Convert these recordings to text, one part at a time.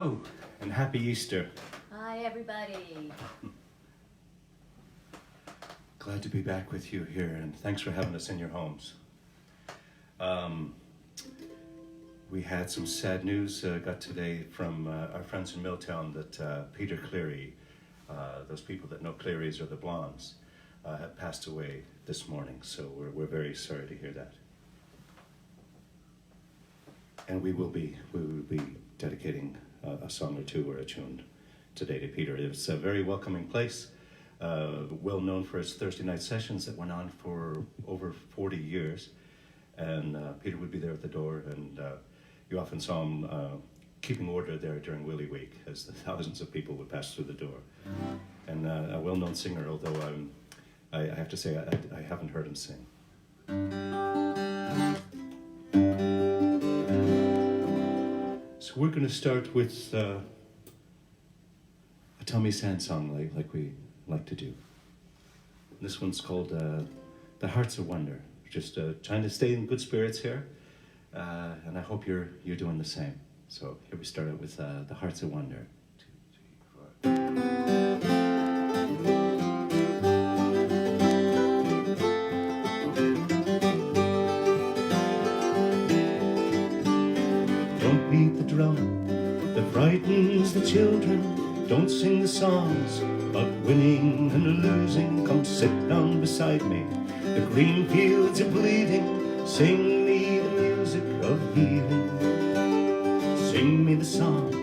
Oh, and happy Easter. Hi, everybody. Glad to be back with you here, and thanks for having us in your homes. We had some sad news got today from our friends in Milltown that Peter Cleary, those people that know Clearys or the Blondes, have passed away this morning, so we're very sorry to hear that. And we will be dedicating a song or two or a tune today to Peter. It's a very welcoming place, well known for its Thursday night sessions that went on for over 40 years. And Peter would be there at the door, and you often saw him keeping order there during Willie Week as the thousands of people would pass through the door. And a well-known singer, although I have to say I haven't heard him sing. So we're going to start with a Tommy Sand song like we like to do. This one's called The Heart's a Wonder. Just trying to stay in good spirits here, and I hope you're doing the same. So here we start out with The Heart's a Wonder. 2, 3, 4. Don't beat the drum that frightens the children. Don't sing the songs about winning and losing. Come sit down beside me. The green fields are bleeding. Sing me the music of healing. Sing me the song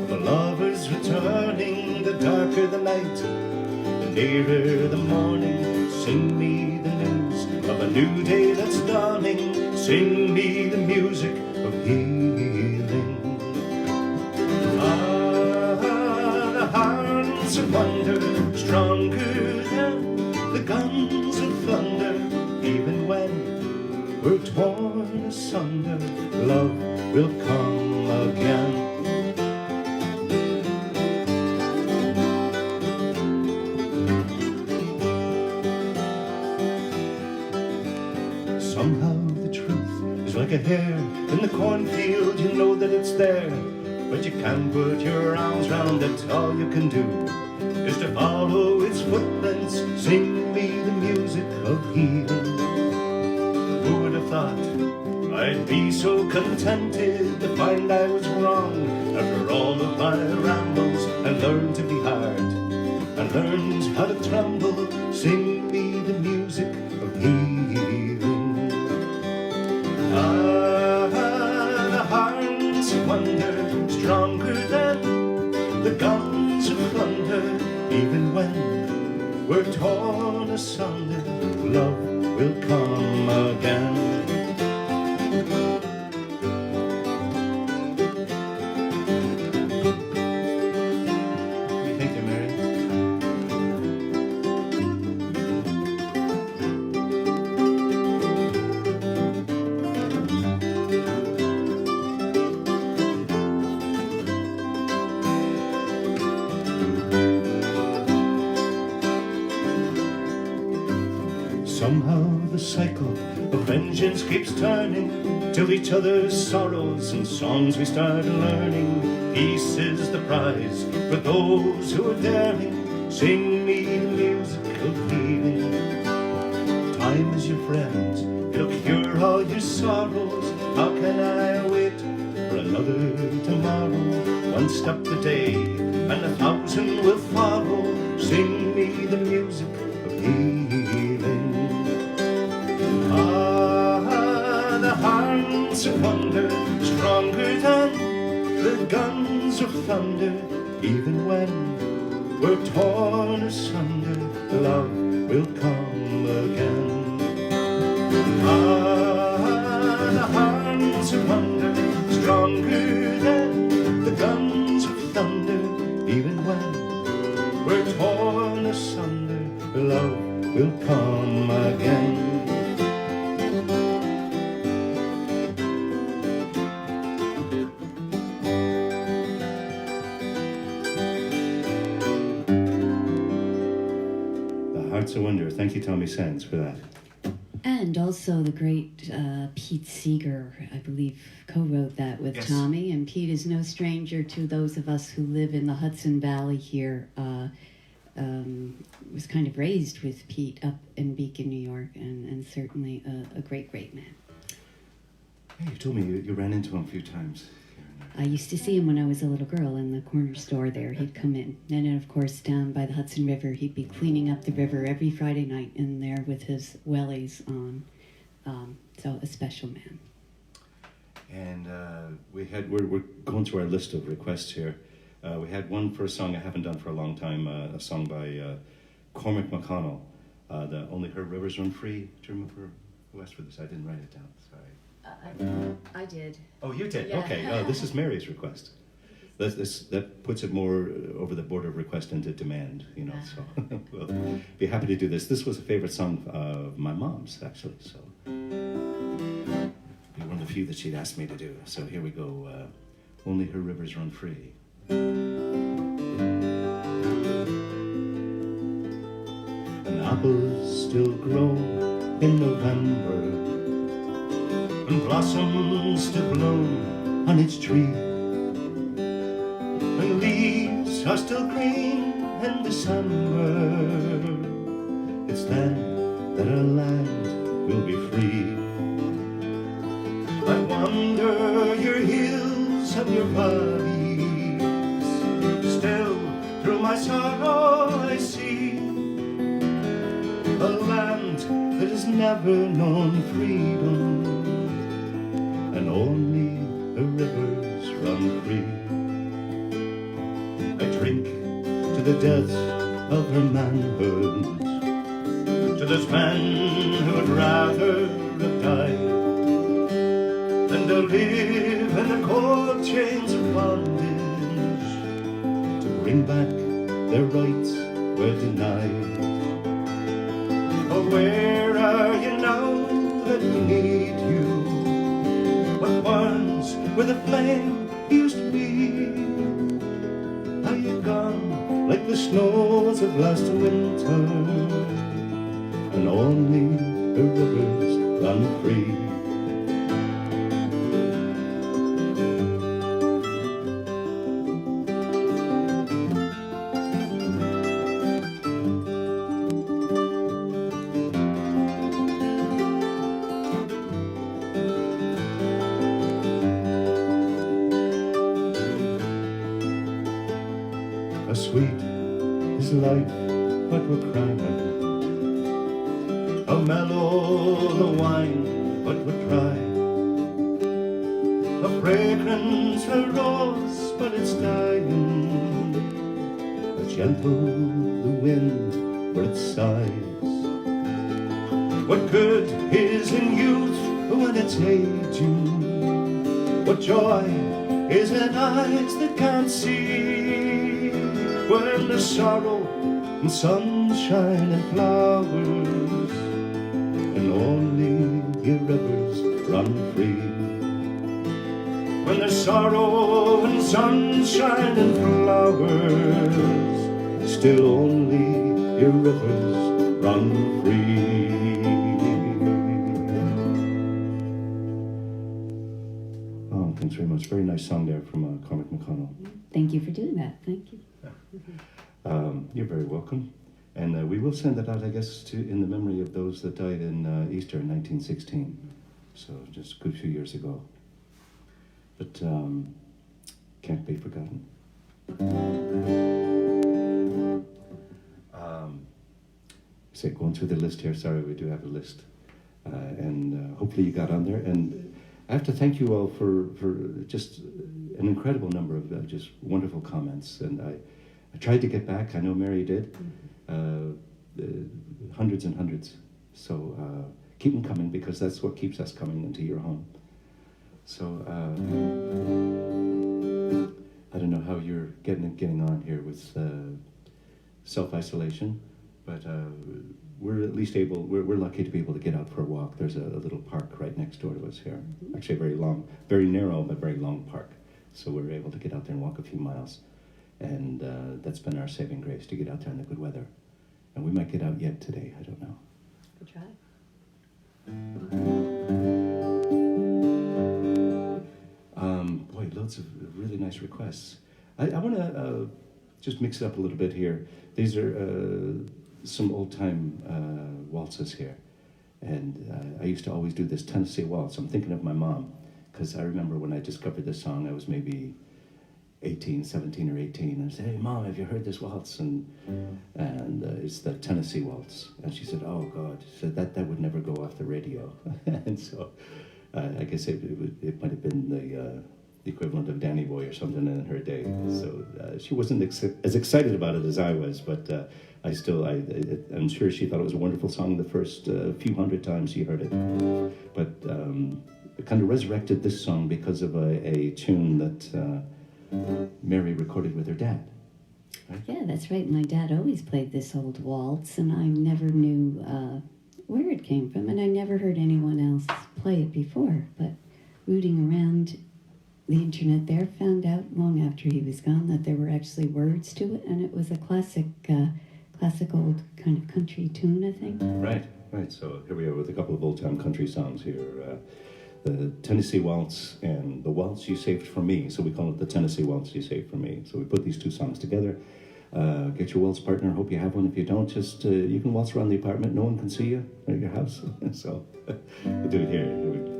of a lover's returning. The darker the night, the nearer the morning. Sing me the news of a new day that's dawning. Sing me the music of healing. Ah, the heart's a wonder, stronger than the guns of thunder. Even when we're torn asunder, love will come again. Somehow the truth is like a hare in the cornfield. You know that it's there, but you can't put your arms round it. All you can do is to follow its footprints. Sing me the music of healing. Who would have thought I'd be so contented to find I was wrong after all of my rambles, and learned to be hard and learned how to tremble. Sing me the music of healing. Ah, the heart's a wonder, stronger than the guns of thunder. Even when we're torn asunder, love will come again. What do you think, Mary? Somehow the cycle of vengeance keeps turning, till each other's sorrows and songs we start learning. Peace is the prize for those who are daring. Sing me the music of healing. Time is your friend, it'll cure all your sorrows. How can I wait for another tomorrow? One step today and 1,000 will follow. Sing me the music of healing. Ah, the heart's a wonder, stronger than the guns of thunder. Even when we're torn asunder, love will come again. Ah, the heart's a wonder, stronger than the guns of thunder. Even when we're torn asunder, love will come again. The Heart's a Wonder. Thank you, Tommy Sands, for that. And And also the great Pete Seeger, I believe, co-wrote that with Yes. Tommy. And Pete is no stranger to those of us who live in the Hudson Valley here. Was kind of raised with Pete up in Beacon, New York, and certainly a great, great man. Hey, you told me you ran into him a few times. I used to see him when I was a little girl in the corner store there. He'd come in. And then, of course, down by the Hudson River, he'd be cleaning up the river every Friday night in there with his wellies on. So a special man. And we're going through our list of requests here. We had one for a song I haven't done for a long time, a song by Cormac McConnell, the Only Her Rivers Run Free. Do you remember who asked for this? I didn't write it down, sorry. I did. Oh, you did? Yeah. Okay, this is Mary's request. That puts it more over the border of request into demand, you know, so we'll be happy to do this. This was a favorite song of my mom's, actually, so be one of the few that she'd asked me to do. So here we go, Only Her Rivers Run Free. And apples still grow in November, and blossoms still bloom on its tree, and leaves are still green in December. It's then that our land will be free. I wander your hills and your valleys, still through my sorrow I see a land that has never known freedom, and only the rivers run free. I drink to the death of her manhood, to those men who would rather have died than to live in the cold chains of bondage, to bring back their rights were denied. Oh, where are you now that we need you? What burns where the flame used to be? Are you gone like the snows of last winter, and only the rivers run free? How sweet is life, but we're crying. How mellow the wine, but we're dry. How fragrant a rose, but it's dying. How gentle the wind, but it sighs. What good is in youth when it's aging? What joy is in eyes that can't see? When there's sorrow and sunshine and flowers, and only your rivers run free. When there's sorrow and sunshine and flowers, still only your rivers run free. Oh, thanks very much. Very nice song there from Cormac McConnell. Thank you for doing that. Thank you. You're very welcome. And we will send that out, I guess, in the memory of those that died in Easter in 1916. So just a good few years ago. But can't be forgotten. Say, going through the list here, sorry, we do have a list. And hopefully you got on there. And I have to thank you all for just an incredible number of just wonderful comments. And I tried to get back. I know Mary did. Hundreds and hundreds. So keep them coming, because that's what keeps us coming into your home. So I don't know how you're getting on here with self-isolation, but we're at least able. We're lucky to be able to get out for a walk. There's a little park right next door to us here. Actually, a very long, very narrow, but very long park. So we're able to get out there and walk a few miles. And that's been our saving grace, to get out there in the good weather. And we might get out yet today, I don't know. Good try. Boy, loads of really nice requests. I want to just mix it up a little bit here. These are some old-time waltzes here. And I used to always do this Tennessee waltz. I'm thinking of my mom, because I remember when I discovered this song, I was maybe 17 or 18. And I said, "Hey, Mom, have you heard this waltz?" And it's the Tennessee waltz. And she said, "Oh, God." She said, that would never go off the radio. And so I guess it might have been the equivalent of Danny Boy or something in her day. So she wasn't as excited about it as I was, but I'm sure she thought it was a wonderful song the first few hundred times she heard it. But it kind of resurrected this song because of a tune that Mary recorded with her dad. Right? Yeah, that's right. My dad always played this old waltz, and I never knew where it came from, and I never heard anyone else play it before. But rooting around the internet there, found out long after he was gone that there were actually words to it, and it was a classic old kind of country tune, I think. Right. So here we are with a couple of old-time country songs here. The Tennessee Waltz and the Waltz You Saved for Me. So we call it the Tennessee Waltz You Saved for Me. So we put these two songs together. Get your waltz partner. Hope you have one. If you don't, just you can waltz around the apartment. No one can see you at your house. So we'll do it here. Here we go.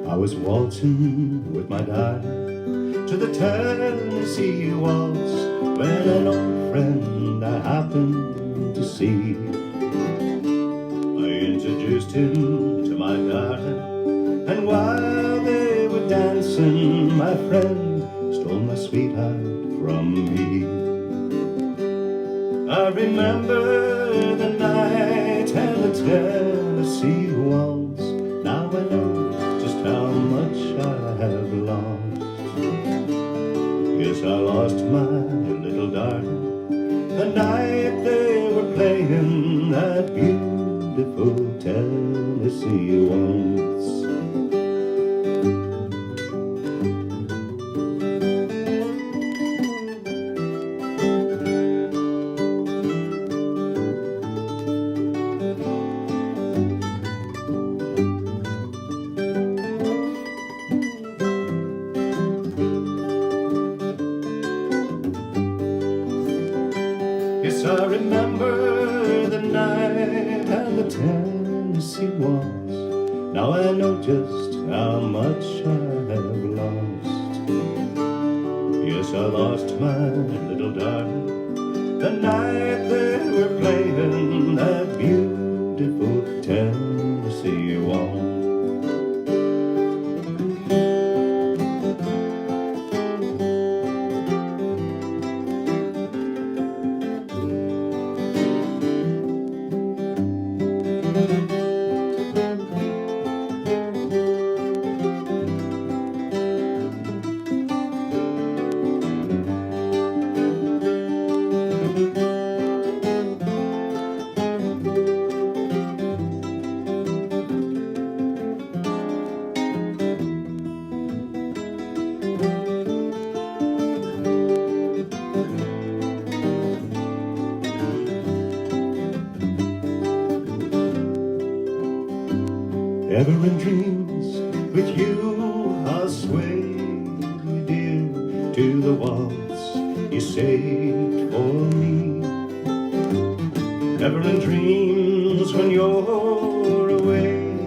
I was waltzing with my darling to the Tennessee waltz when an old friend I happened to see. I introduced him to my darling, and while they were dancing, my friend stole my sweetheart from me. I remember the night and the Tennessee waltz. Now I know just how much I have lost. Yes, I lost my little darling the night they were playing that beautiful Tennessee waltz. Yes, I remember the night and the Tennessee waltz. Now I know just how much I have lost. Yes, I lost my little darling the night they were playing that beautiful Tennessee waltz. Ever in dreams with you I'll sway, dear, to the waltz you saved for me. Ever in dreams when you're away,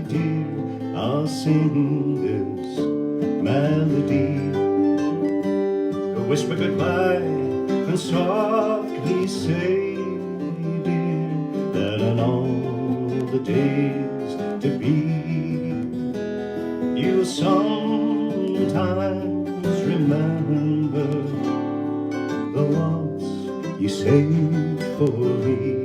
dear, I'll sing this melody. Whisper goodbye and softly say, dear, that in all the days to be, you'll sometimes remember the waltz you saved for me.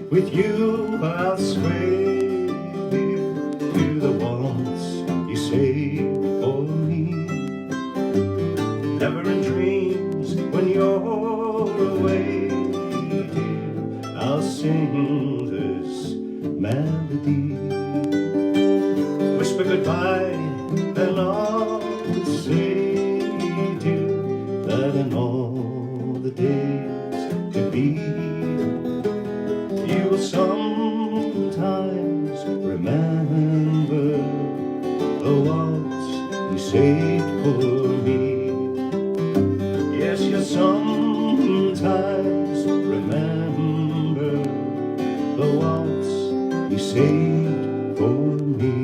With you I'll sway to the waltz you saved for me. Never in dreams when you're away, dear, I'll sing this melody. Whisper goodbye, then I'll say, dear, that in all the days to be, you will sometimes remember the waltz you saved for me. Yes, you'll sometimes remember the waltz you saved for me.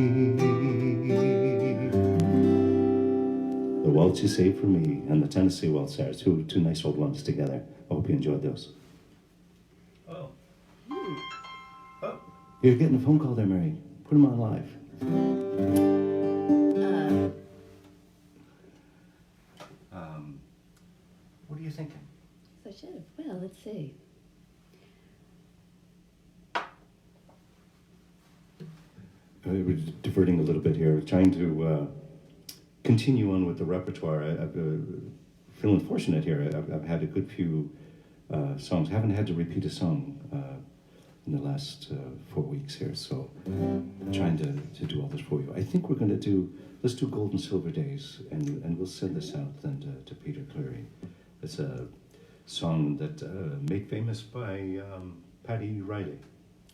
The waltz you saved for me and the Tennessee Waltz are two nice old ones together. I hope you enjoyed those. Oh. Oh. You're getting a phone call there, Mary. Put them on live. What are you thinking? I should have. Well, let's see. We're diverting a little bit here, trying to continue on with the repertoire. I'm feeling fortunate here. I've had a good few songs. Haven't had to repeat a song in the last 4 weeks here, so I'm trying to do all this for you. I think we're going to let's do Gold and Silver Days, and we'll send this out then to Peter Cleary. It's a song that made famous by Paddy Riley.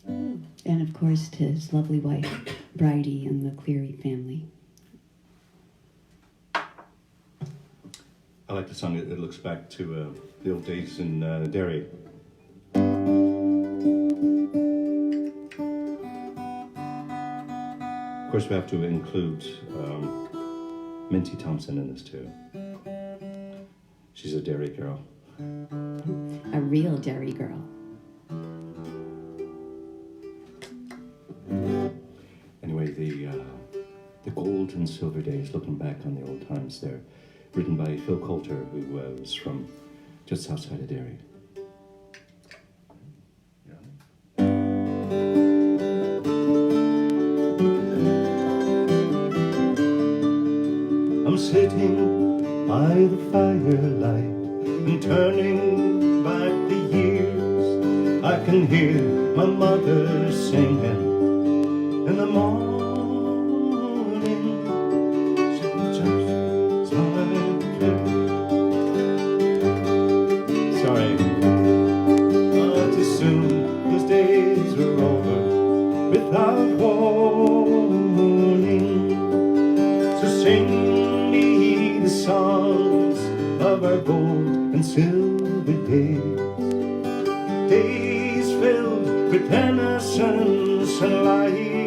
And of course, to his lovely wife, Bridie, and the Cleary family. I like the song. It looks back to the old days in Derry. Of course, we have to include Minty Thompson in this too. She's a Derry girl. A real Derry girl. Anyway, the Gold and Silver Days, looking back on the old times there, written by Phil Coulter, who was from just outside of Derry. I'm sitting by the firelight and turning back the years. I can hear my mother singing in the morning. She just started. Sorry, but as soon as days were over, without warning, so sing me the songs of our gold and silver days, days filled with innocence and light.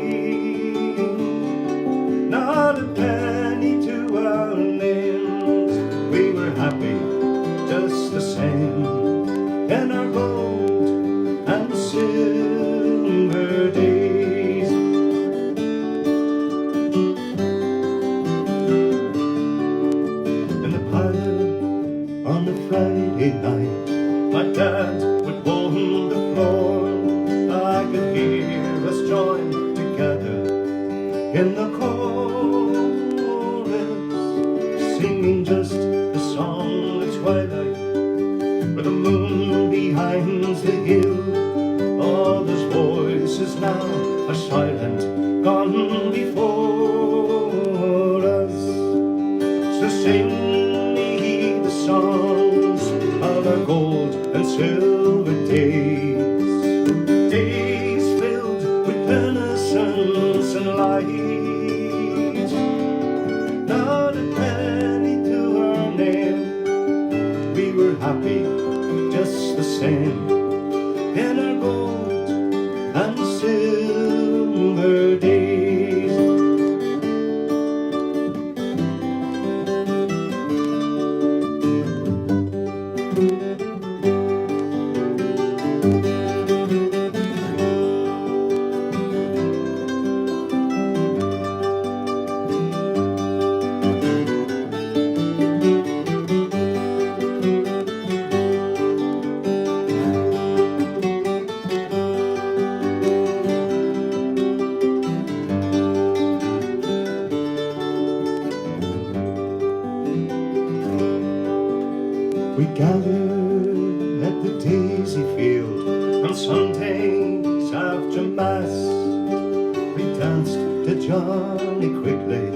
Not a penny to our names, we were happy just the same in our gold and silver days. In the parlor on the Friday night, my dad would warm the floor. I could hear us join together in the chorus, singing just the song of twilight, with the moon behind the hill. All those voices now are silent, gone before us. So sing me the songs of our gold and silver days, days filled with innocence and light. Not a penny to our name, we were happy just the same in our gold and silver days. jolly quickly,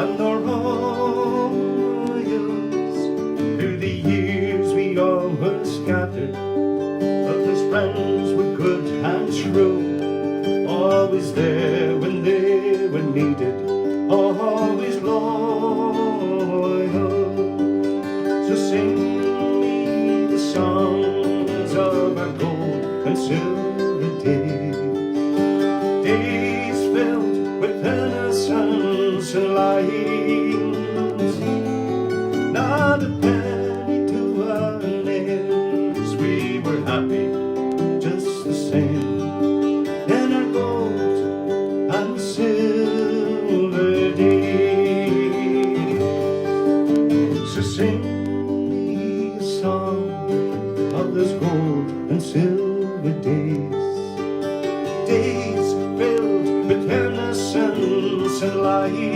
and the royals. Through the years we all were scattered, but as friends were good and true, always there when they were needed, always loyal. So sing me the songs of our gold and silver days, days filled with innocence and light. Not a penny to our names, we were happy just the same. In our gold and silver days. So sing me a song of those gold and silver days, days filled with innocence and light.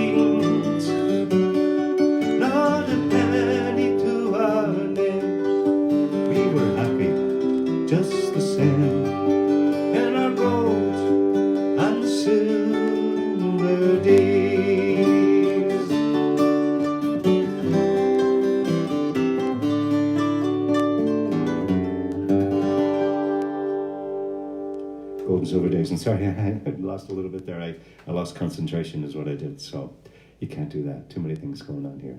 Not a penny to our names, we were happy just the same. In our gold and silver days. Gold and silver days. And sorry, I lost a little bit there. I lost concentration is what I did. So you can't do that. Too many things going on here.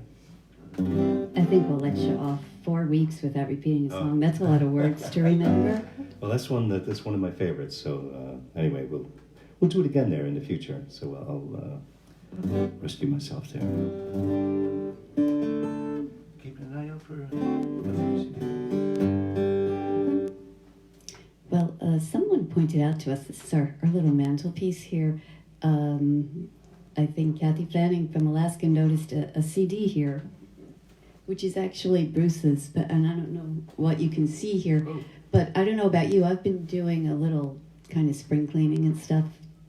I think we'll let you off 4 weeks without repeating a song. That's a lot of words to remember. Well, that's one of my favorites. So anyway, we'll do it again there in the future. So I'll rescue myself there. Keeping an eye out for. Well, someone pointed out to us, this is our little mantelpiece here. I think Kathy Fanning from Alaska noticed a CD here, which is actually Bruce's, and I don't know what you can see here, but I don't know about you. I've been doing a little kind of spring cleaning and stuff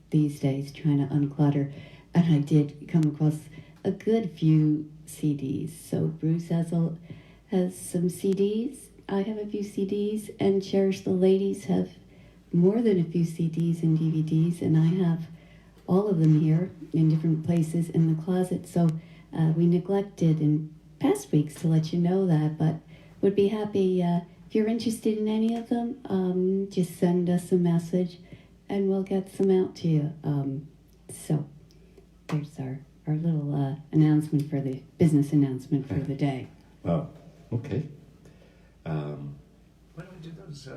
these days, trying to unclutter, and I did come across a good few CDs. So Bruce has some CDs. I have a few CDs, and Cherish the Ladies have more than a few CDs and DVDs, and I have all of them here in different places in the closet. So we neglected in past weeks to let you know that, but would be happy if you're interested in any of them, just send us a message and we'll get some out to you. So there's our little announcement for the business announcement for the day. Oh, okay. Why don't we do those?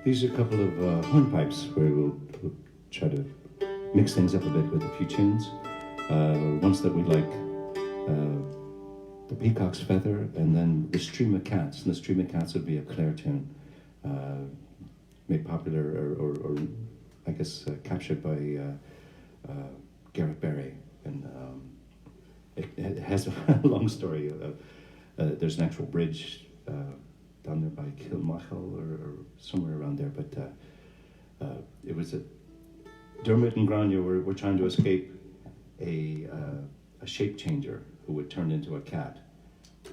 These are a couple of hornpipes where we'll try to mix things up a bit with a few tunes. Ones that we like, the Peacock's Feather, and then the Stream of Cats. And the Stream of Cats would be a Clare tune, made popular or I guess captured by Garrett Berry. And it has a long story. There's an actual bridge down there by Kilmachel or somewhere around there, but it was Dermot and Grania were trying to escape a shape changer who would turn into a cat.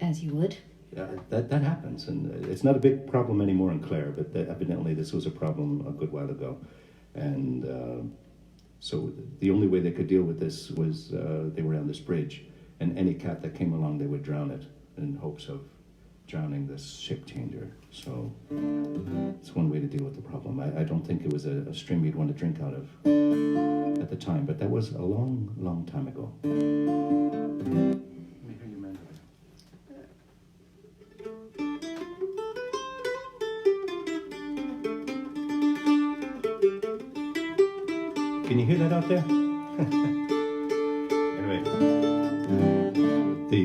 As you would. That happens, and it's not a big problem anymore in Clare, but evidently this was a problem a good while ago. And so the only way they could deal with this was they were on this bridge, and any cat that came along, they would drown it in hopes of drowning this shape changer. So it's one way to deal with the problem. I don't think it was a stream you'd want to drink out of at the time, but that was a long, long time ago. Let me hear your mandolin. Can you hear that out there? Anyway,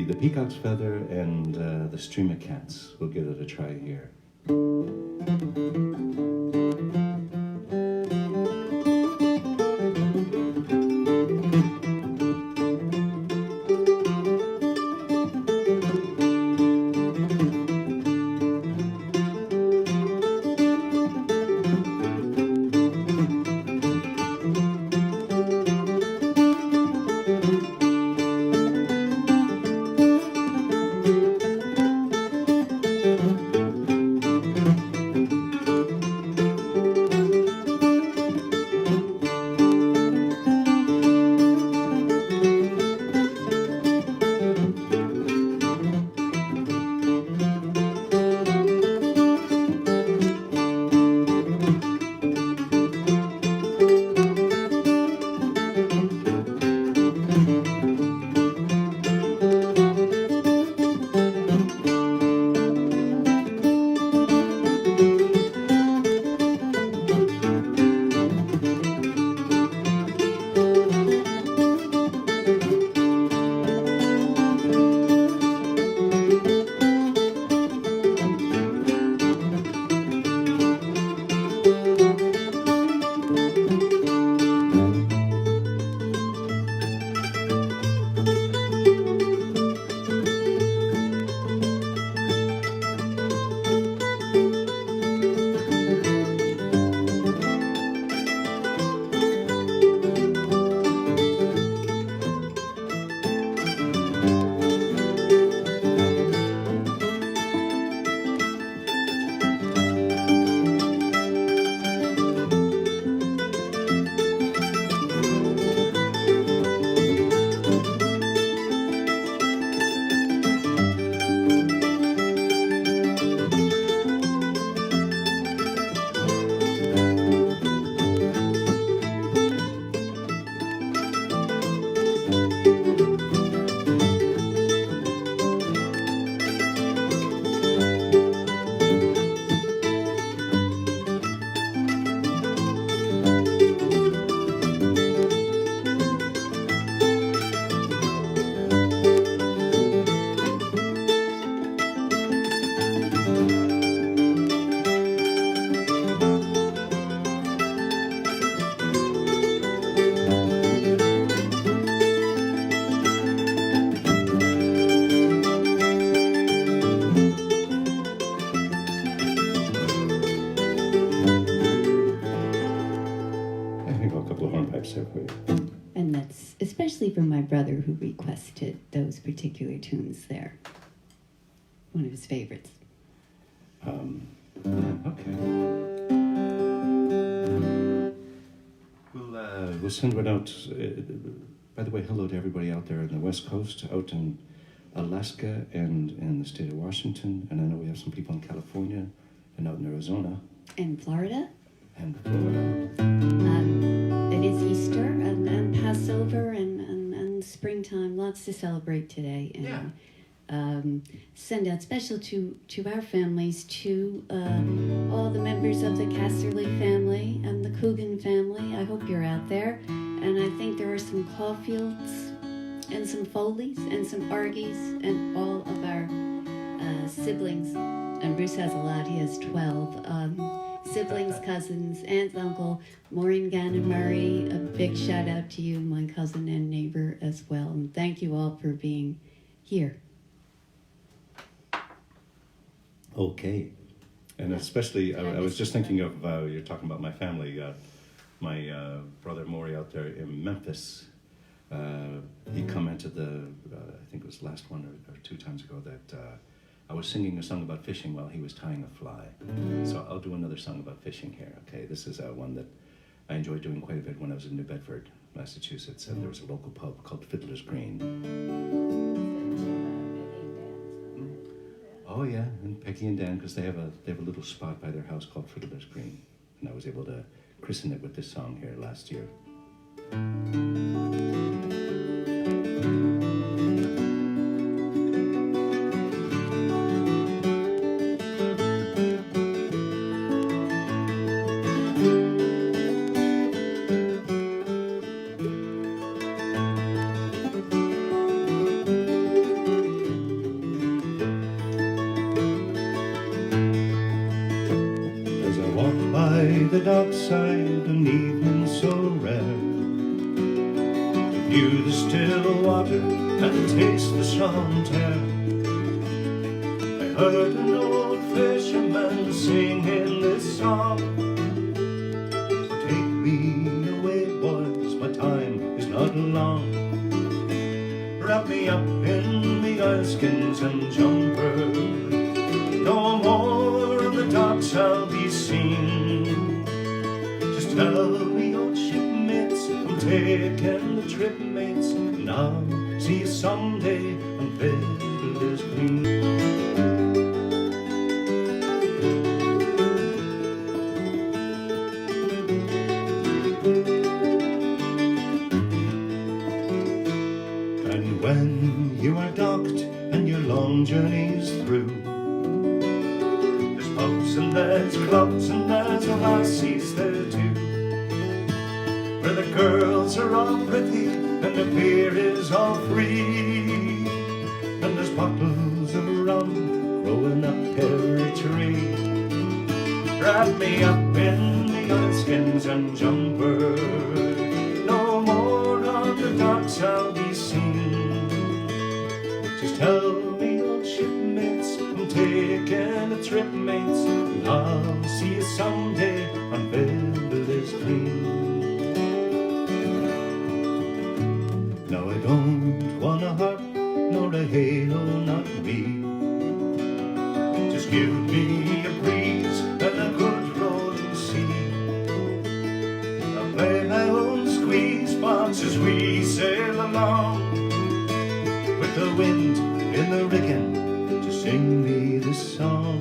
the Peacock's Feather and the Stream of Cats. We'll give it a try here. my brother who requested those particular tunes there. One of his favorites. Okay. We'll send one out. By the way, hello to everybody out there on the West Coast, out in Alaska and in the state of Washington. And I know we have some people in California and out in Arizona. And Florida. And Florida. It is Easter and Passover and springtime. Lots to celebrate today. And, Yeah. Send out special to our families, to all the members of the Casterly family and the Coogan family. I hope you're out there. And I think there are some Caulfields and some Foleys and some Argies and all of our siblings. And Bruce has a lot. He has 12 siblings, cousins, aunt, uncle, Maureen Gannon Murray. A big shout out to you, my cousin and neighbor as well. And thank you all for being here. Okay. And especially, I was just thinking of, you're talking about my family. My brother Maury out there in Memphis, he commented I think it was last one or 2 times ago, that I was singing a song about fishing while he was tying a fly. So I'll do another song about fishing here, okay? This is one that I enjoyed doing quite a bit when I was in New Bedford, Massachusetts, and there was a local pub called Fiddler's Green. Oh yeah, and Peggy and Dan, because they have a little spot by their house called Fiddler's Green, and I was able to christen it with this song here last year. The dockside, an evening so rare, to view the still water and taste the salt air. I heard an old fisherman singing this song. Take me away, boys, my time is not long. Wrap me up in the oilskins and jumper. No more of the docks I'll be seen. Tell me, old shipmates, I'm taking the trip, mates, and I'll see you someday on Fiddler's Green. And when you are docked and your long journey's through, there's pubs and there's clubs and there's lassies there too, where the girls are all pretty and the beer is all free, and there's bottles of rum growing up every tree. Wrap me up in the oilskins and jumper. No more on the docks I'll be seen. Just tell me, old shipmates, I'm taking a trip, mates, and I'll see you someday on Fiddler's Green. Now I don't want a harp nor a halo, not me. Just give me a breeze and a good rolling sea. I'll play my own squeeze box as we sail along, with the wind in the rigging to sing me this song.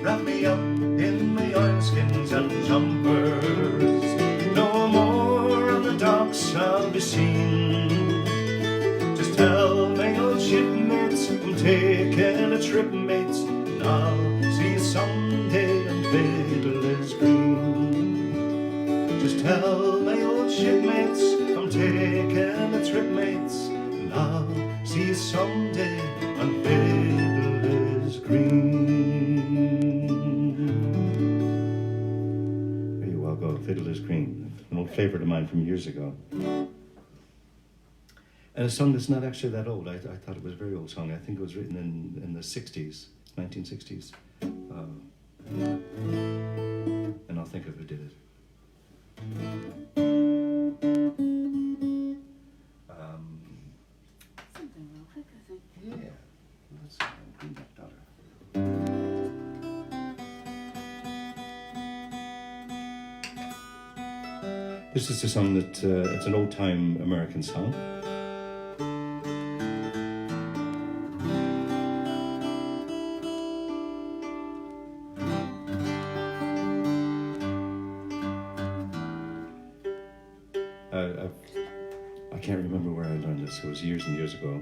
Wrap me up in the oilskins and jumpers. No more on the docks I'll be seen. Just tell my old shipmates I'm taking a trip, mates, and I'll see you someday on Fiddler's Green. Just tell my old shipmates I'm taking a trip, mates, and I'll see you someday on Fiddler's Green. There you all go, Fiddler's Green, an old favorite of mine from years ago. And a song that's not actually that old. I thought it was a very old song. I think it was written in the 60s, 1960s. And I'll think of who did it. This is a song that, it's an old-time American song. I can't remember where I learned this. It was years and years ago.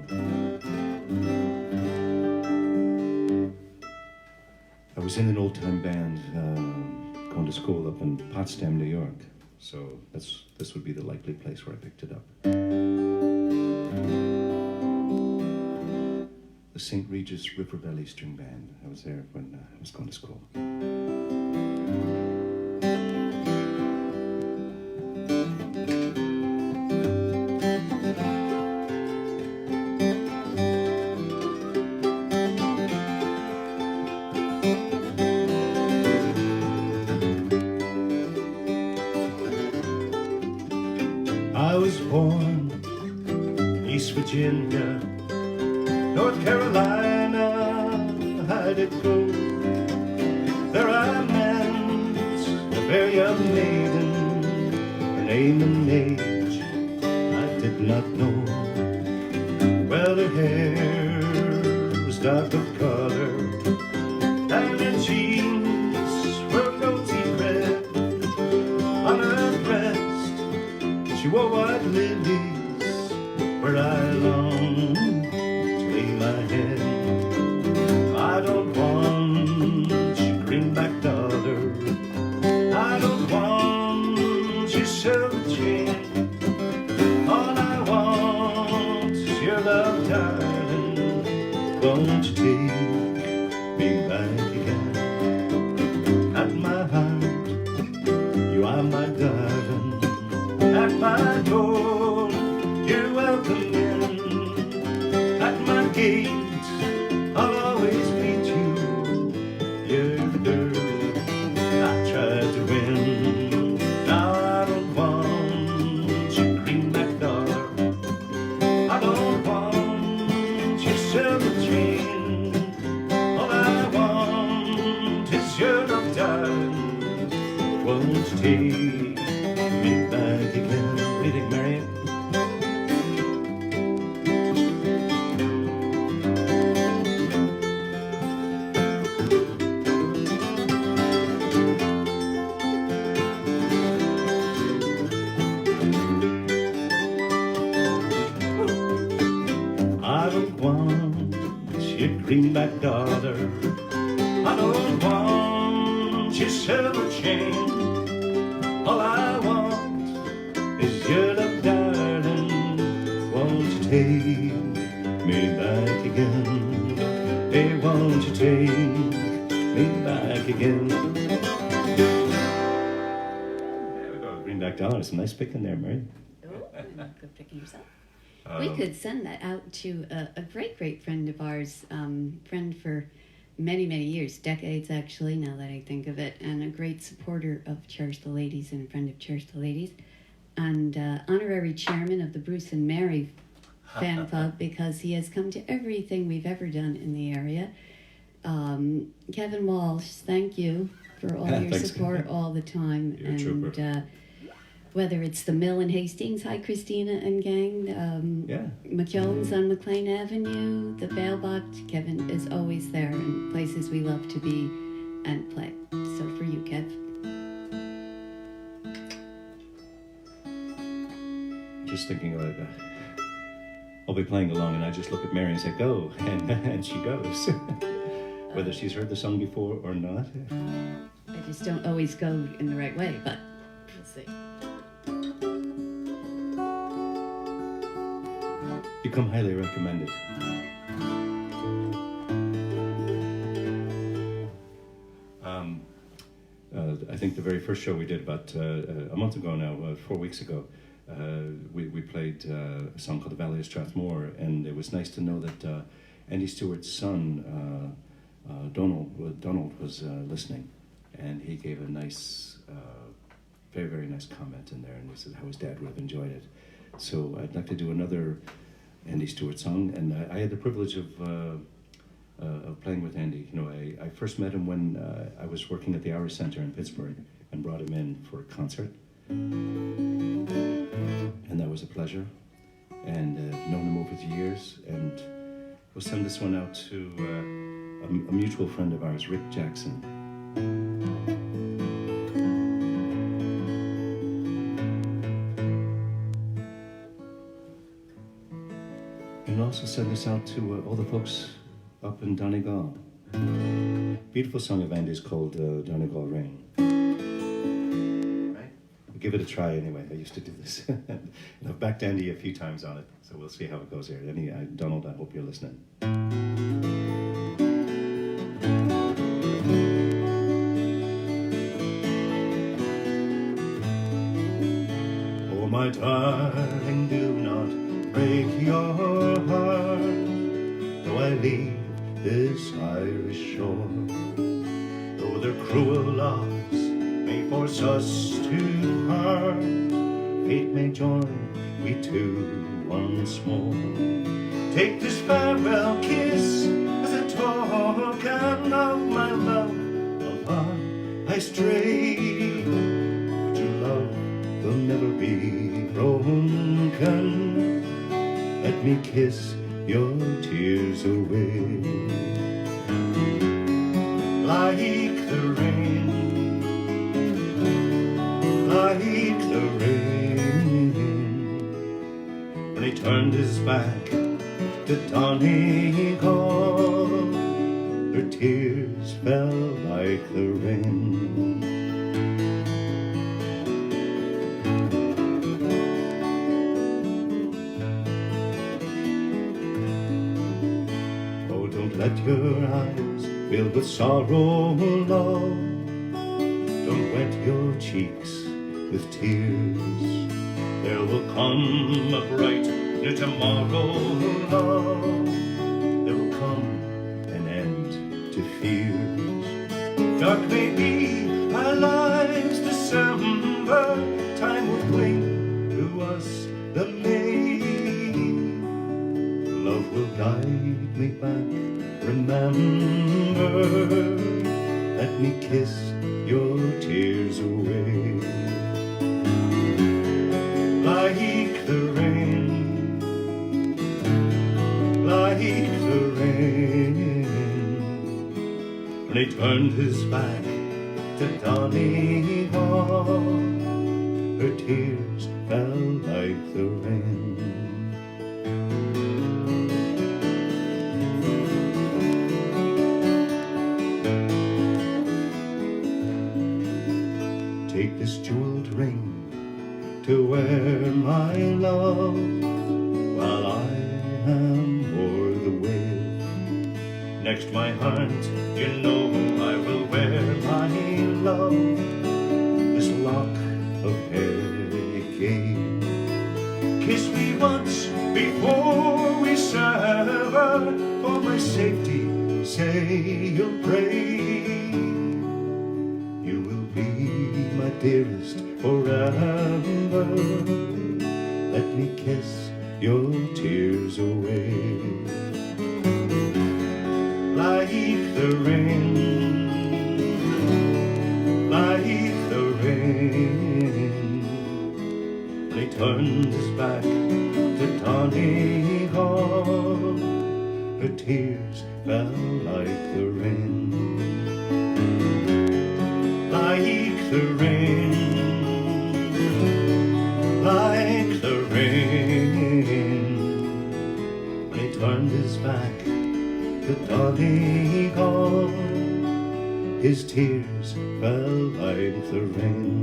I was in an old-time band going to school up in Potsdam, New York. So this would be the likely place where I picked it up. The St. Regis River Valley String Band. I was there when I was going to school. I was born in East Virginia, North Carolina, I did go. There I met a very young maiden, her name and age I did not know. Well, her hair was dark of color, and her cheeks were rosy red. On her breast she wore white lilies, where I long to lay my head. I don't want your greenback daughter, I don't want your silver chain. All I want is your love, darling. Won't you take me back again? At my heart, you are my darling. At my door, you're welcome in. At my gate, I'll always meet you. You're the girl I tried to win. Now I don't want your greenback dollar, I don't want your silver chain. All I want is your love, darling. Won't you take me back again? What do you think, Marion? I don't want your greenback dollar, I don't want your silver chain. All I want is your love, darling. Won't you take me back again? Hey, won't you take me back again? There we go, greenback dollar. Some nice picking there, Mary. Oh, good picking yourself. We could send that out to a great, great friend of ours, friend for many, many years, decades actually, now that I think of it, and a great supporter of Cherish the Ladies and a friend of Cherish the Ladies, and honorary chairman of the Bruce and Mary fan club, because he has come to everything we've ever done in the area. Kevin Walsh, thank you for all your Thanks, support Kevin. all the time. You're a trooper. Whether it's the mill in Hastings, hi Christina and gang, McKeown's on McLean Avenue, the bail box, Kevin is always there, and places we love to be and play. So for you, Kev. Just thinking about it. I'll be playing along and I just look at Mary and say, go, and she goes. Whether she's heard the song before or not. I just don't always go in the right way, but we'll see. You come highly recommended. I think the very first show we did about a month ago now, 4 weeks ago, we played a song called The Valley of Strathmore, and it was nice to know that Andy Stewart's son, Donald was listening, and he gave a nice, very, very nice comment in there, and he said how his dad would have enjoyed it. So I'd like to do another Andy Stewart song, and I had the privilege of playing with Andy. You know, I first met him when I was working at the Irish Centre in Pittsburgh and brought him in for a concert. And that was a pleasure. And known him over the years. And we'll send this one out to a mutual friend of ours, Rick Jackson. And also send this out to all the folks up in Donegal. Beautiful song of Andy's called Donegal Rain. Right? Give it a try anyway. I used to do this. And I've backed Andy a few times on it, so we'll see how it goes here. Donald, I hope you're listening. Oh, my darling, do not break your heart, though I leave this Irish shore, though their cruel laws may force us to part, fate may join we two once more. Take this farewell kiss as a token of my love. Apart I stray, but your love will never be broken. Let me kiss your tears away. Like the rain, like the rain, when he turned his back to Donegal, her tears fell like the rain. Let your eyes filled with sorrow, love, don't wet your cheeks with tears. There will come a bright new tomorrow, love. There will come an end to fears. Dark may be our lives, December, time will bring to us the May. Love will guide me back. Remember, let me kiss your tears away. Like the rain, like the rain, when he turned his back to Donegal, her tears fell like the rain. Take this jeweled ring to wear, my love, while I am o'er the wave. Next my heart, you know I will wear, my love, this lock of hair you gave. Kiss me once before we sever, for my safety, say you'll pray. My dearest, forever, let me kiss your tears away. Like the rain, like the rain, when he turned his back to Donegal, her tears fell like the rain. Like the rain, like the rain, when he turned his back to Donegal, his tears fell like the rain.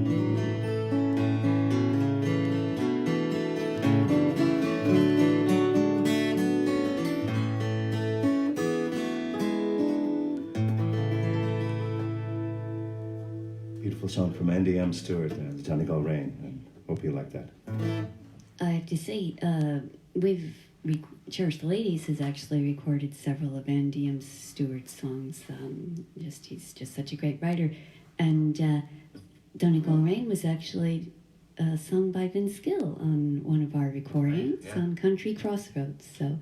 Beautiful song from Andy M. Stewart, the Donegal Rain, and hope you like that. I have to say, Cherish the Ladies has actually recorded several of Andy M. Stewart's songs. He's just such a great writer. And Donegal Rain was actually sung by Vince Gill on one of our recordings on Country Crossroads. So,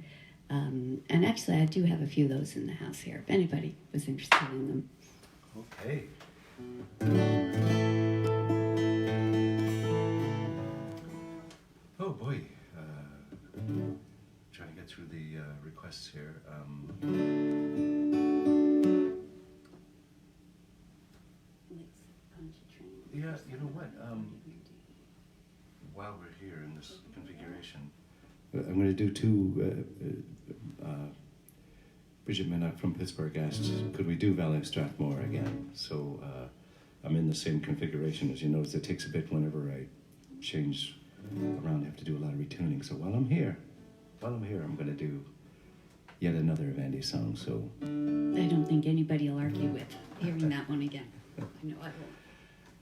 and actually I do have a few of those in the house here, if anybody was interested in them. Okay. through the requests here. Yeah, you know what? While we're here in this configuration, I'm going to do two. Bridget Minnock from Pittsburgh asked, could we do Valley of Strathmore again? So I'm in the same configuration. As you notice, it takes a bit whenever I change around. I have to do a lot of retuning. So while I'm here, I'm going to do yet another of Andy's songs. So I don't think anybody will argue with hearing that one again. I know I will.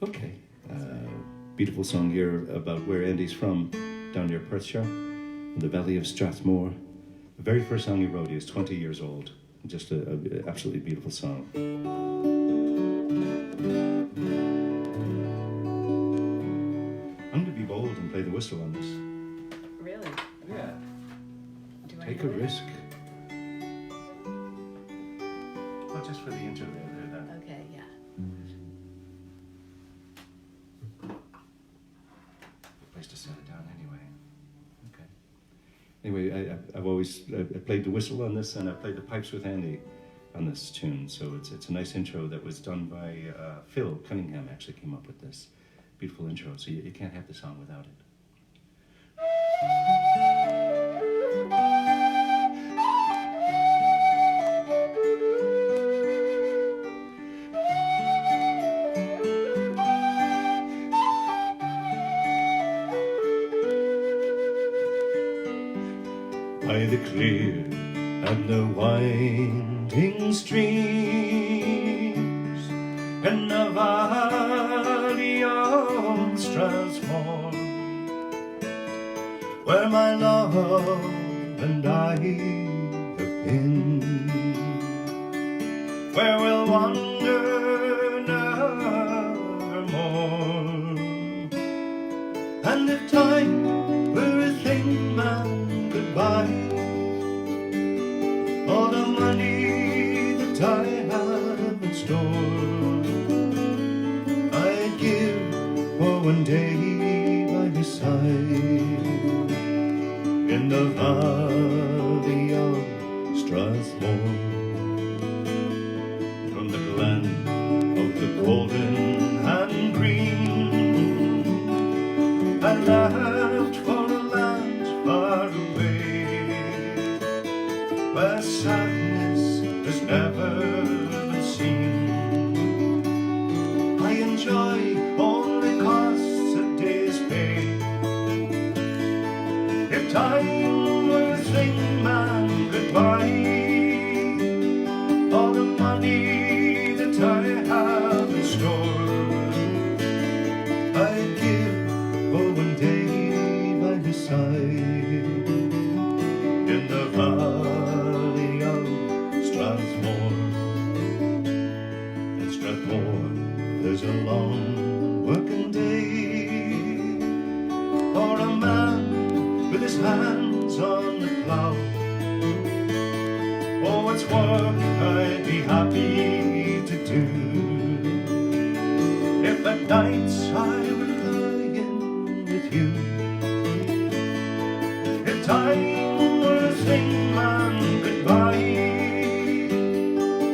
okay. Beautiful song here about where Andy's from, down near Perthshire, in the Valley of Strathmore. The very first song he wrote, he was 20 years old. Just a absolutely beautiful song. I'm going to be bold and play the whistle on this. Really? Yeah. Do I Take know a it? risk. Well, just for the intro there, then. Okay, yeah. Good place to set it down anyway. Okay. Anyway, I've always I played the whistle on this, and I played the pipes with Andy on this tune. So it's a nice intro that was done by Phil Cunningham. Actually came up with this beautiful intro. So you can't have the song without it. By the clear and the winding streams in the valley of Strathmore, where my love and I have been, where we'll wander nevermore. And if time were a thing, man, goodbye. All the money that I have in store, I'd give for one day by your side in the valley of Strathmore. From the glen of the golden and green, I left for a land far away, where sadness has never been seen. I enjoy only costs a day's pay. If time were a thing, man, goodbye. All the money that I have in store, I'd give for one day by your side in the valley of Strathmore. In Strathmore, there's a long working day for a man with his hands on the plough. Oh, it's work I'd be happy to do if at nights I were lying with you. If time were a thing, man, goodbye.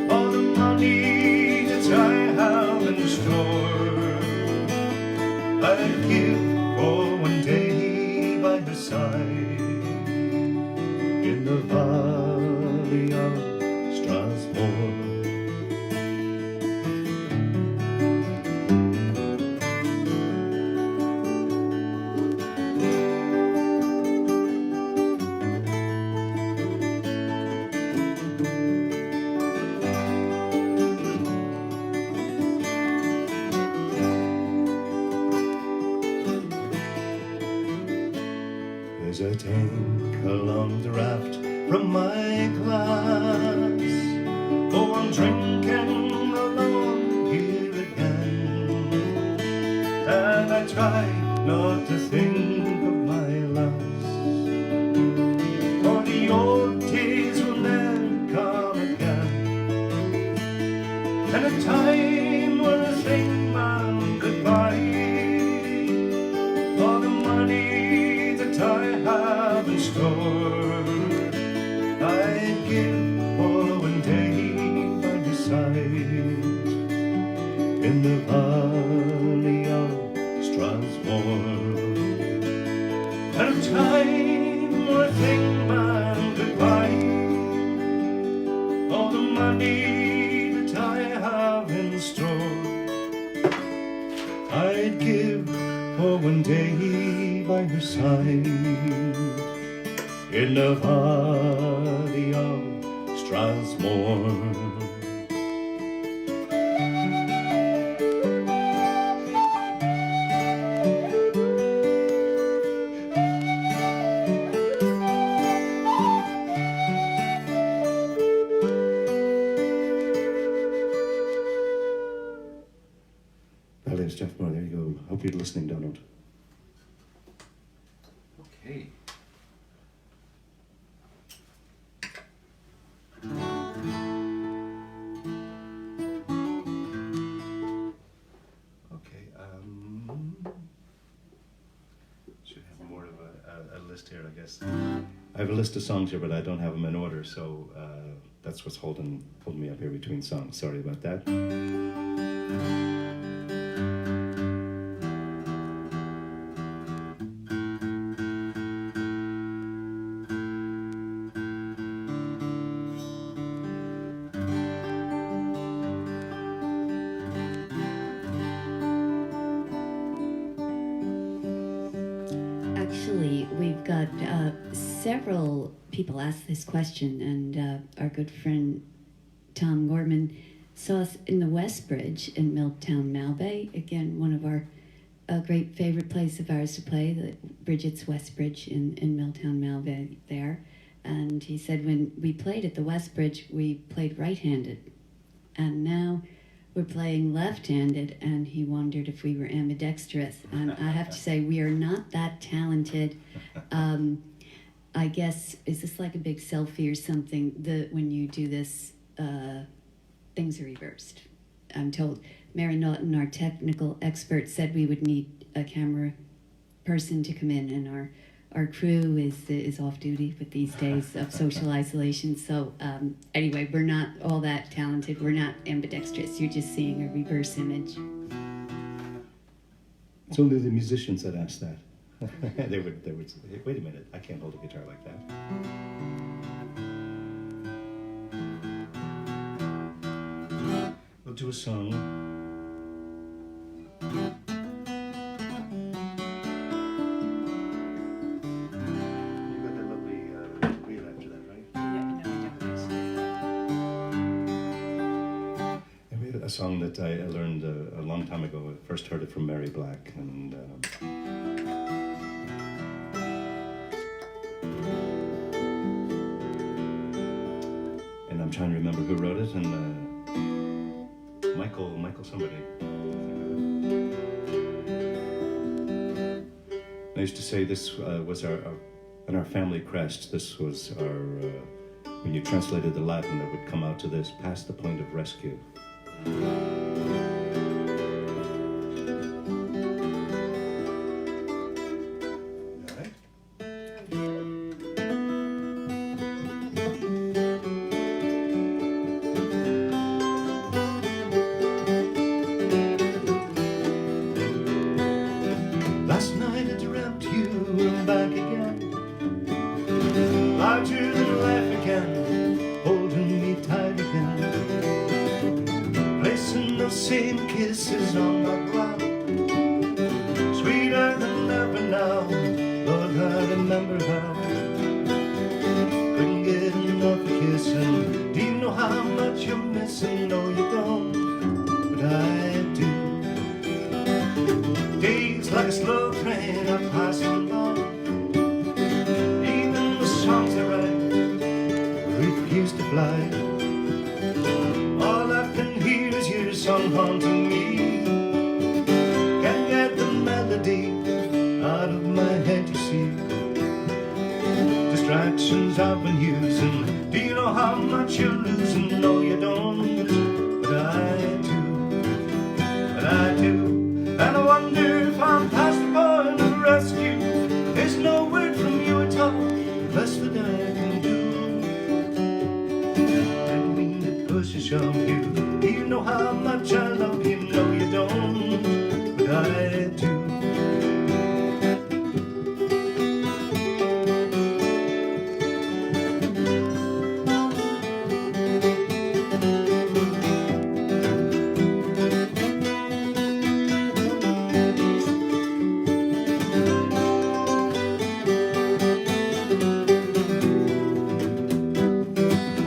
All the money that I have in store, I'd give for one day by your side in the valley of Strathmore. As I take along the raft from my glass, oh, I'm drinking alone here again, and I try not to think of my lass, for the old days will never come again. And if time were a thing, man, goodbye. All the money that I have in store, in the valley of Strathmore. And time or thing man goodbye, all the money that I have in store, I'd give for one day by her side in the valley of Strathmore. Valley of Strathmore, there you go. Hope you're listening, Donald. Okay. Okay, should have more of a list here, I guess. I have a list of songs here, but I don't have them in order, so that's what's holding me up here between songs. Sorry about that. Actually, we've got several people ask this question, and our good friend Tom Gorman saw us in the West Bridge in Milktown, Malbay. Again, one of our great favorite places of ours to play, the Bridget's West Bridge in Milktown, Malbay there. And he said when we played at the West Bridge, we played right-handed. And now we're playing left-handed, and he wondered if we were ambidextrous. And I have to say, we are not that talented. I guess, is this like a big selfie or something? When you do this, things are reversed. I'm told. Mary Naughton, our technical expert, said we would need a camera person to come in, and our crew is off duty with these days of social isolation. So anyway, we're not all that talented. We're not ambidextrous. You're just seeing a reverse image. It's only the musicians that ask that. they would say, hey, wait a minute, I can't hold a guitar like that. We'll do a song. You got that lovely reel after that, right? Yeah, no, I don't actually. I made a song that I learned a long time ago. I first heard it from Mary Black, and I'm trying to remember who wrote it, and Michael somebody. I used to say this was in our family crest. This was our, when you translated the Latin, it would come out to this: past the point of rescue. Last night I dreamt you were back again, larger than life again, holding me tight again, placing those same kisses on my brow, sweeter than ever now. Lord, I remember how couldn't get enough of kissing. Do you know how much you're missing? No, you don't, but I do. Days like a slow train are passing by, even the songs I write refuse to fly. All I can hear is your song haunting me. Can't get the melody out of my head, you see. Distractions I've been using. Do you know how much you're losing? No, you don't, but I do. But I do. And I wonder if I'm past the point of rescue. There's no word from you at all, the best that I can do. I didn't mean to push and shove. do. Do you know how much I love you? No, you don't, but I do.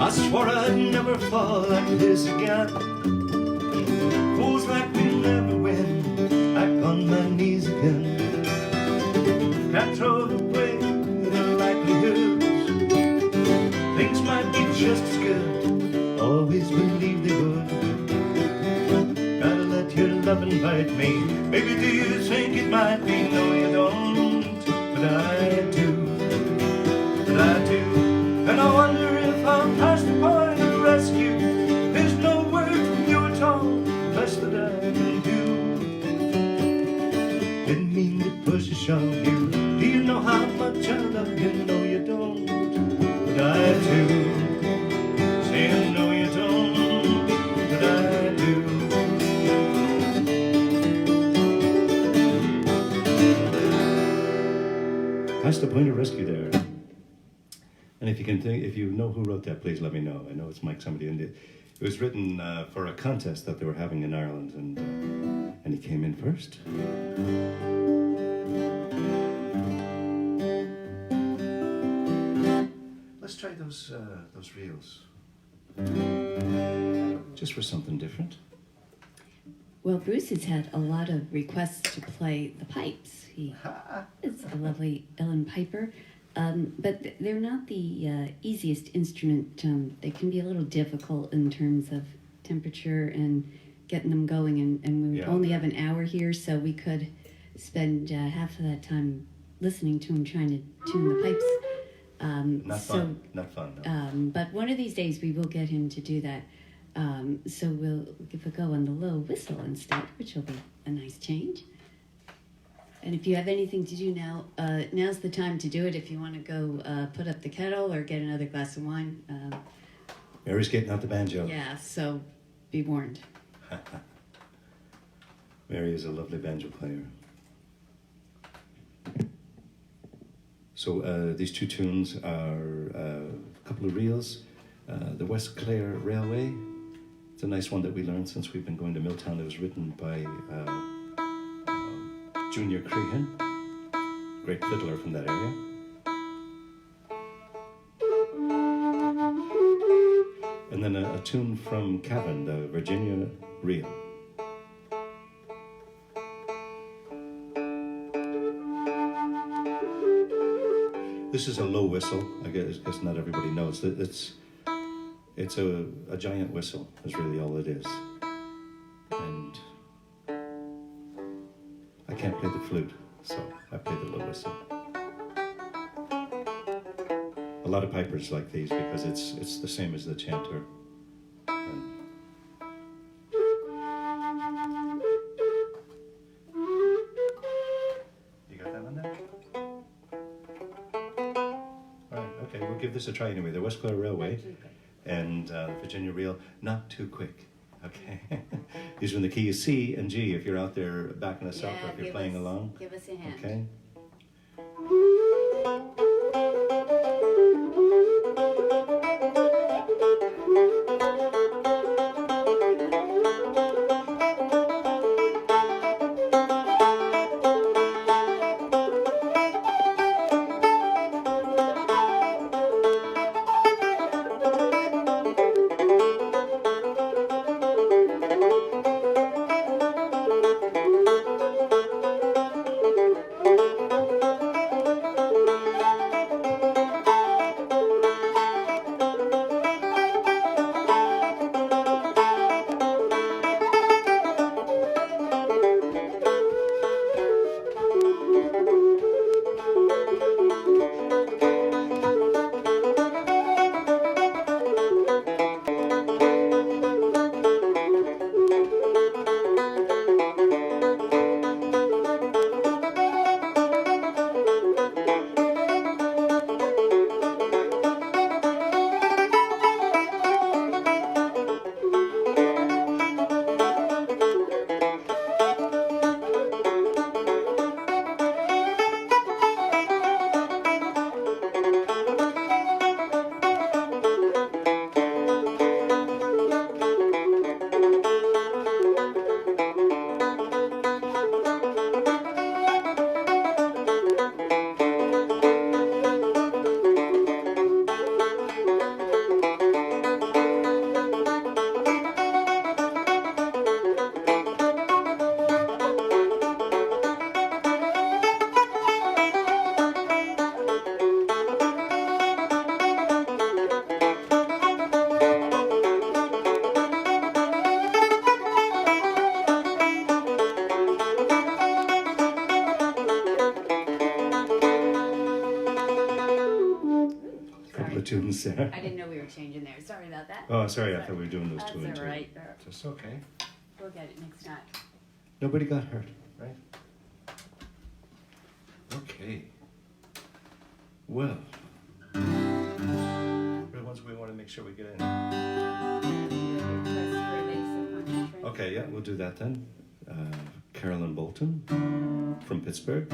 I swore I'd never fall like this again. Fools like me never win. Back on my knees again. Can't throw away the likelihoods. Things might be just as good. Always believe they would. Gotta let your love invite me. Baby, do you think it might be? No, you don't, but I do. But I do. And I wonder if I'm past the point of rescue. There's no word from you at all, best that I can do. Didn't mean to push a shove you. Do you know how much I love you? No, you don't, but I do. Saying no, you don't, but I do. Past the point of rescue there. And if you can think, if you know who wrote that, please let me know. I know it's Mike somebody, and it was written for a contest that they were having in Ireland, and he came in first. Let's try those reels, just for something different. Well, Bruce has had a lot of requests to play the pipes. He is a lovely Ellen Piper. But they're not the easiest instrument. They can be a little difficult in terms of temperature and getting them going. And we only have an hour here, so we could spend half of that time listening to him trying to tune the pipes. Not fun. No. But one of these days we will get him to do that. So we'll give a go on the low whistle instead, which will be a nice change. And if you have anything to do now, now's the time to do it. If you want to go put up the kettle or get another glass of wine. Mary's getting out the banjo. Yeah, so be warned. Mary is a lovely banjo player. So these two tunes are a couple of reels. The West Clare Railway. It's a nice one that we learned since we've been going to Milltown. It was written by Junior Crehan, great fiddler from that area. And then a tune from Cavan, the Virginia Reel. This is a low whistle. I guess not everybody knows. It's a giant whistle, is really all it is. And I can't play the flute, so I play the low whistle. A lot of pipers like these because it's the same as the chanter. And you got that one there? All right, okay, we'll give this a try anyway. The West Clare Railway and the Virginia Reel, not too quick. Okay. These are in the key of C and G if you're out there backing us up or if you're playing along. Give us a hand. Okay. tunes there. I didn't know we were changing there. Sorry about that. Oh, sorry, I thought we were doing those two and That's two. all right. That's okay. We'll get it next time. Nobody got hurt, right? Okay. Well, the ones we want to make sure we get in. Okay, yeah, we'll do that then. Carolyn Bolton from Pittsburgh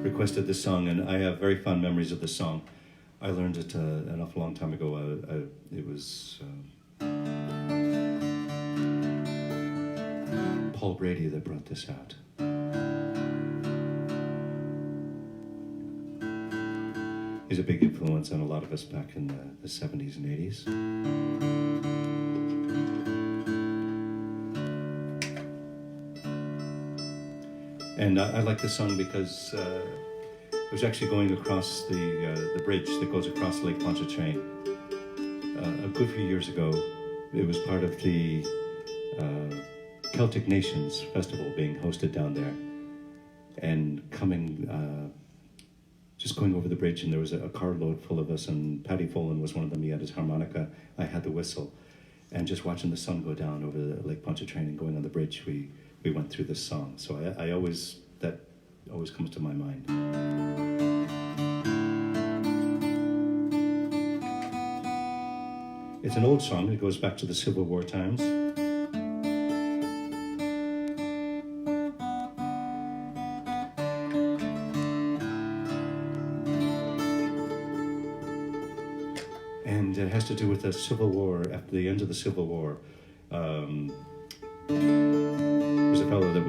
requested this song, and I have very fond memories of this song. I learned it an awful long time ago. It was Paul Bridie that brought this out. He's a big influence on a lot of us back in the 70s and 80s. And I like this song because it was actually going across the bridge that goes across Lake Pontchartrain. A good few years ago, it was part of the Celtic Nations Festival being hosted down there. And just going over the bridge, and there was a carload full of us, and Paddy Folan was one of them. He had his harmonica, I had the whistle. And just watching the sun go down over the Lake Pontchartrain and going on the bridge, we went through this song. So that always comes to my mind. It's an old song. It goes back to the Civil War times. And it has to do with the Civil War. After the end of the Civil War, there was a fellow that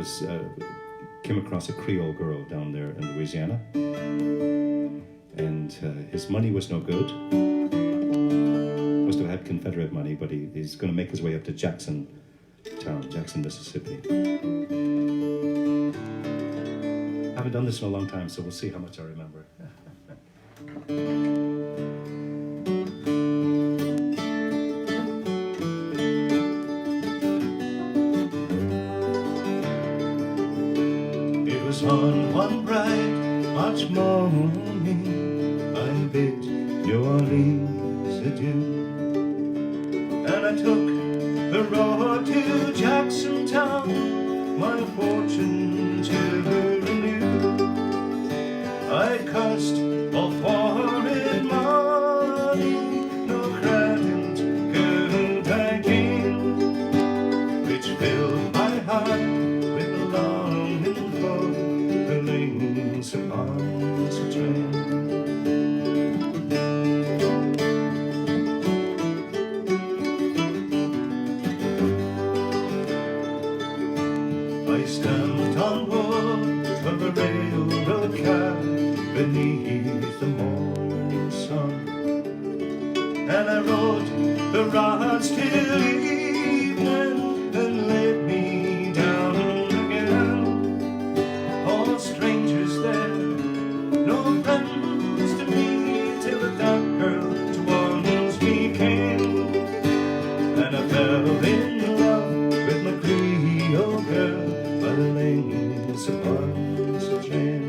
came across a Creole girl down there in Louisiana, and his money was no good. Must have had Confederate money, but he's going to make his way up to Jackson, Mississippi. I haven't done this in a long time, so we'll see how much I remember. On one bright March morning, I bid New Orleans adieu, and I took the road to Jackson Town, my fortune to renew. I cussed all foreign money, no credit could I gain, which filled my heart with longing for the lanes upon the train. I stamped on wood of the railroad car beneath the morning sun, and I rode the rods till evening and laid me down again. All strangers there, no friends to me, till the dark girl towards me came, and I fell in love with my Creole girl by the lanes of Pontchartrain.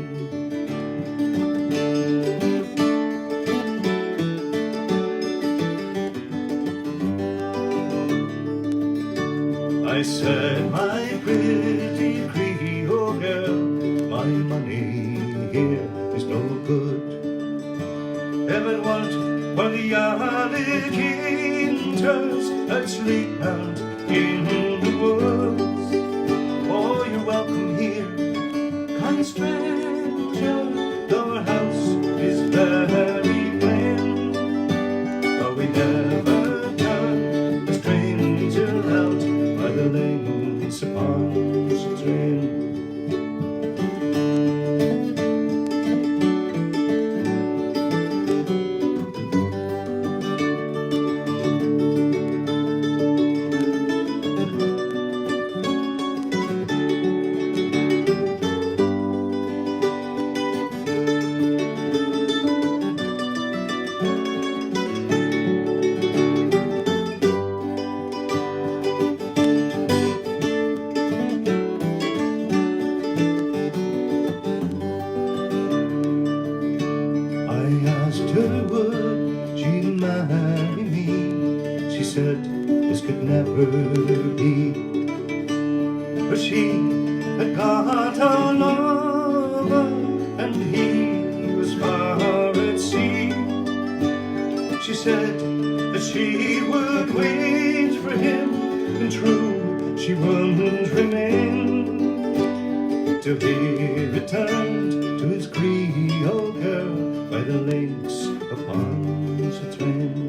I said, my pretty Creole girl, my money here is no good. Heaven want for the alligators that sleep out in the woods. Oh, you're welcome here, kind stranger, though our house is very plain. But we never turn a stranger out by the lanes upon the train. said this could never be, for she had got a lover and he was far at sea. She said that she would wait for him, and true she wouldn't remain till he returned to his Creole girl by the lakes of Pontchartrain.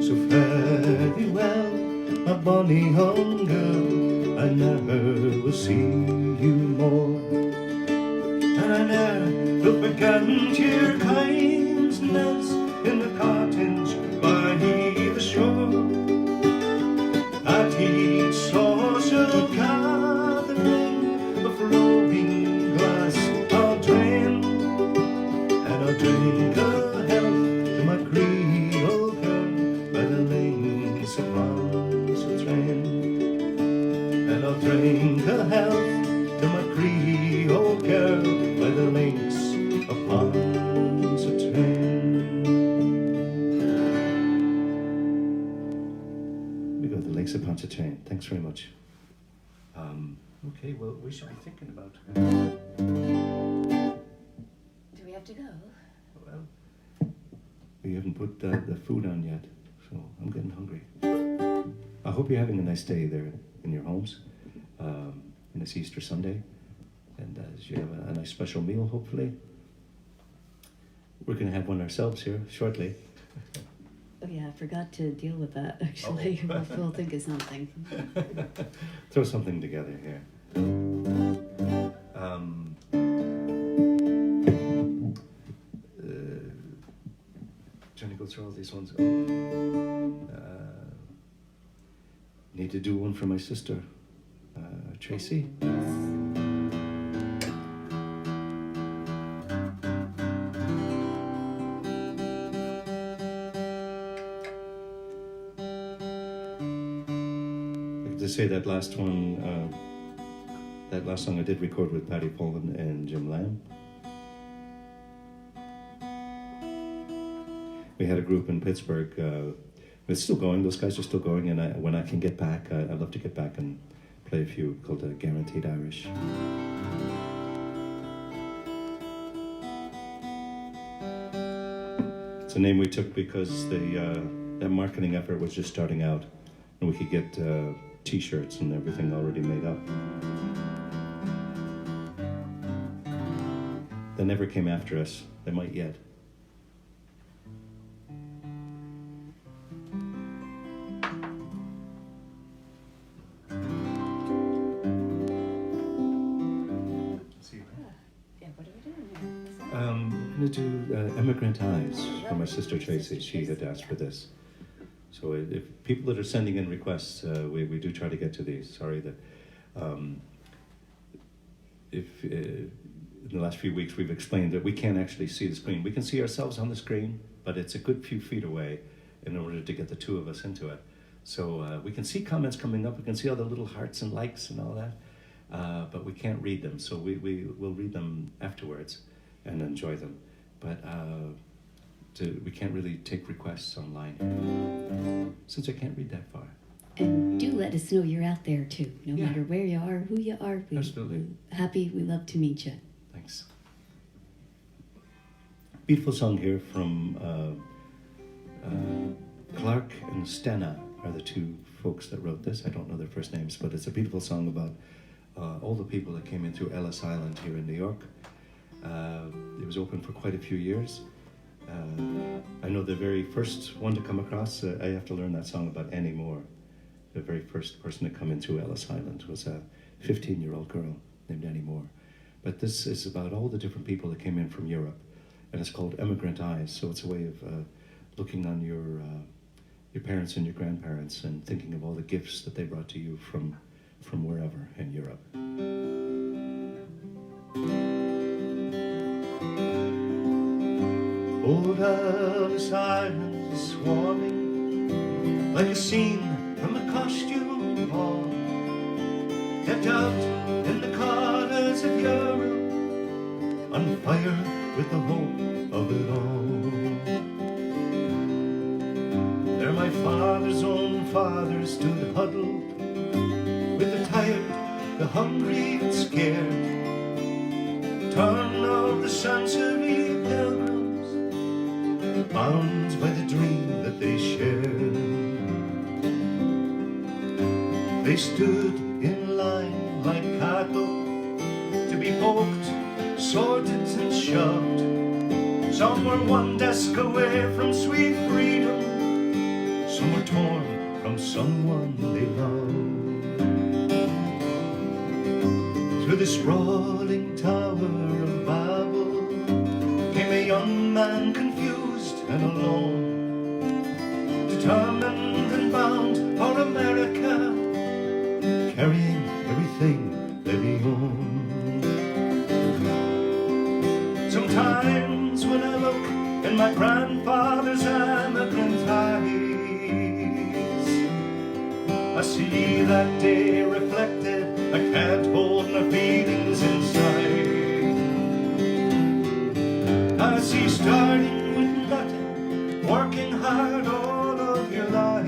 So fare thee well, my bonny young girl, I never will see you more, and I ne'er will forget your kindness in the cottage by the shore. At each social gathering, a flowing glass I'll drain, and I'll drink a health to my Creole girl by the lanes of Pontchartrain. And I'll drink a health to my Creole girl by the lakes of Pontchartrain. We go to the lakes of Pontchartrain. Thanks very much. Okay, well, we should be thinking about. Do we have to go? Well, we haven't put the food on yet, so I'm getting hungry. I hope you're having a nice day there in your homes, on this Easter Sunday, and you have a nice special meal, hopefully. We're going to have one ourselves here shortly. Oh yeah, I forgot to deal with that actually. Oh. We'll think of something. Throw something together here. Trying to go through all these ones. Need to do one for my sister, Tracy. To say that last one, that last song I did record with Paddy Poland and Jim Lamb. We had a group in Pittsburgh. It's still going. Those guys are still going. And when I can get back, I'd love to get back and play a few called Guaranteed Irish. It's a name we took because that marketing effort was just starting out, and we could get T-shirts and everything already made up. They never came after us. They might yet. Yeah, what are we doing here? I'm going to do Emigrant Eyes for my sister Tracy. She had asked for this. So if people that are sending in requests, we do try to get to these. Sorry that if in the last few weeks we've explained that we can't actually see the screen. We can see ourselves on the screen, but it's a good few feet away in order to get the two of us into it. So we can see comments coming up. We can see all the little hearts and likes and all that, but we can't read them. So we will read them afterwards and enjoy them. But we can't really take requests online since I can't read that far. And do let us know you're out there too, no Yeah. matter where you are, who you are. Absolutely. Happy, we love to meet you. Thanks. Beautiful song here from Clark and Stena are the two folks that wrote this. I don't know their first names, but it's a beautiful song about all the people that came in through Ellis Island here in New York. It was open for quite a few years. I know the very first one to come across, I have to learn that song about Annie Moore. The very first person to come in through Ellis Island was a 15-year-old girl named Annie Moore. But this is about all the different people that came in from Europe, and it's called Emigrant Eyes. So it's a way of looking on your parents and your grandparents and thinking of all the gifts that they brought to you from wherever in Europe. Old Ellis Island is swarming like a scene from a costume ball, decked out in the colors of Europe, on fire with the hope of it all. There my father's own father stood huddled, with the tired, the hungry and scared, torn of the Sancerre pilgrims, bound by the dream that they shared. They stood in line like cattle, to be poked, sorted and shoved. Some were one desk away from sweet freedom, some were torn from someone they loved. Through the sprawling tower of Babel came a young man confused and alone, determined and bound for America, carrying everything that he owned. Sometimes when I look in my grandfather's emigrant eyes, I see that day reflected. I can't hold my feelings inside. I see starting with nothing, working hard all of your life.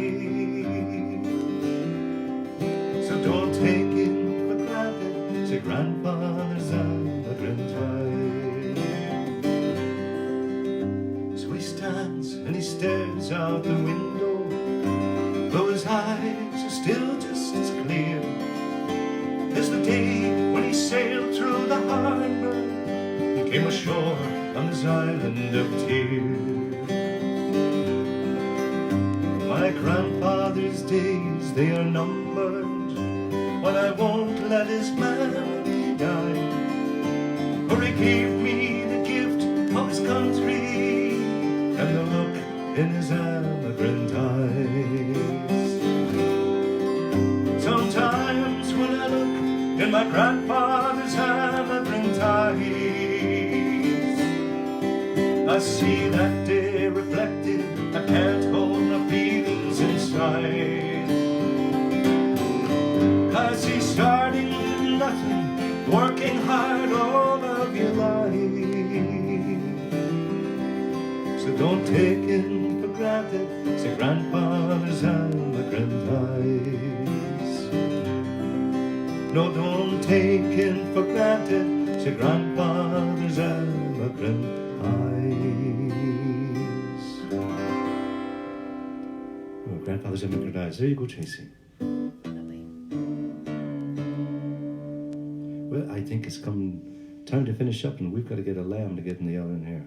So don't take it for granted, say grandfather's emigrant eyes. So he stands and he stares out the window, though his eyes are still just as clear as the day when he sailed through the harbor and came ashore on this island of tears. My grandfather's days, they are numbered, but I won't let his memory die, for he gave me the gift of his country and the look in his emigrant eyes. Sometimes when I look in my grandfather's emigrant eyes, I see that day reflected. I can't hold my feelings inside. I see starting with nothing, working hard all of your life. So don't take it for granted, say grandfather's emigrant eyes. No, don't take it for granted, say grandfather's emigrant eyes. Oh, grandfather's emigrant eyes. There you go, Tracy. Well, I think it's come time to finish up, and we've got to get a lamb to get in the oven here.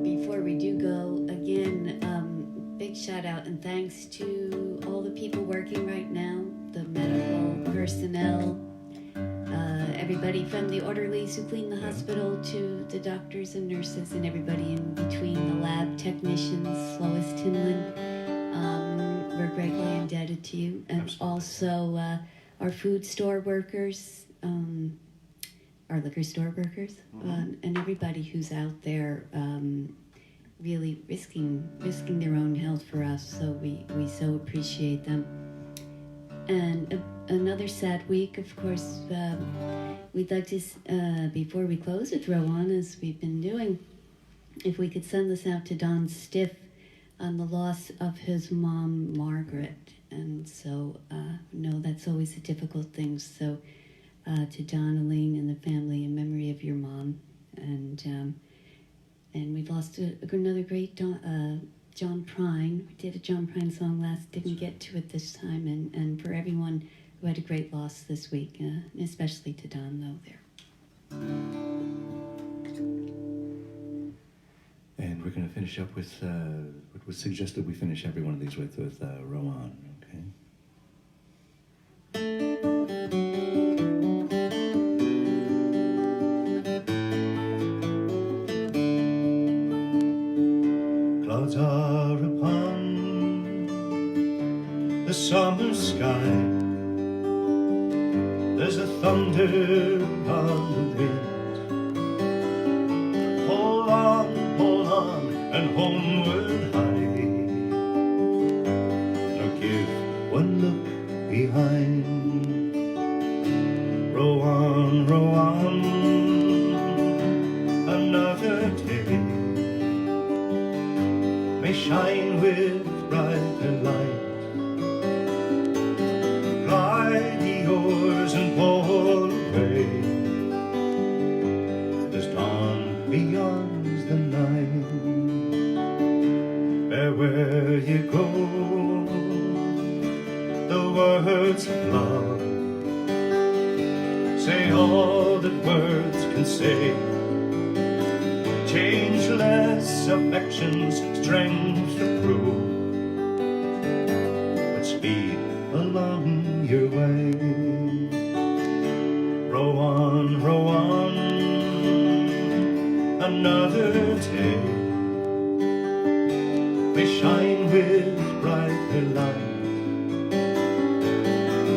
Before we do go, again, big shout out and thanks to all the people working right now, the medical personnel, everybody from the orderlies who clean the hospital to the doctors and nurses and everybody in between, the lab technicians, Lois Tinlin. We're greatly indebted to you. And Absolutely. also our food store workers, our liquor store workers, and everybody who's out there really risking their own health for us. So we so appreciate them. And another sad week, of course. We'd like to, before we close with Rowan, as we've been doing, if we could send this out to Don Stiff on the loss of his mom, Margaret. And so, no, that's always a difficult thing. So, to Donalene and the family in memory of your mom. And we've lost another great John Prine. We did a John Prine song last, didn't get to it this time. And for everyone who had a great loss this week, especially to Don, though, there. And we're going to finish up with what was suggested we finish every one of these with Rowan, okay? Clouds are upon the summer sky. There's a thunder on the wind. Hold on, and homeward hie. Now give one look behind. Row on, row on, another day may shine with brighter light. Ply the oars and pull away, as dawn beyond the night. Where you go, the words of love say all that words can say. Changeless affections, strength to prove, but speed along your way. Row on, another day may shine with brighter light.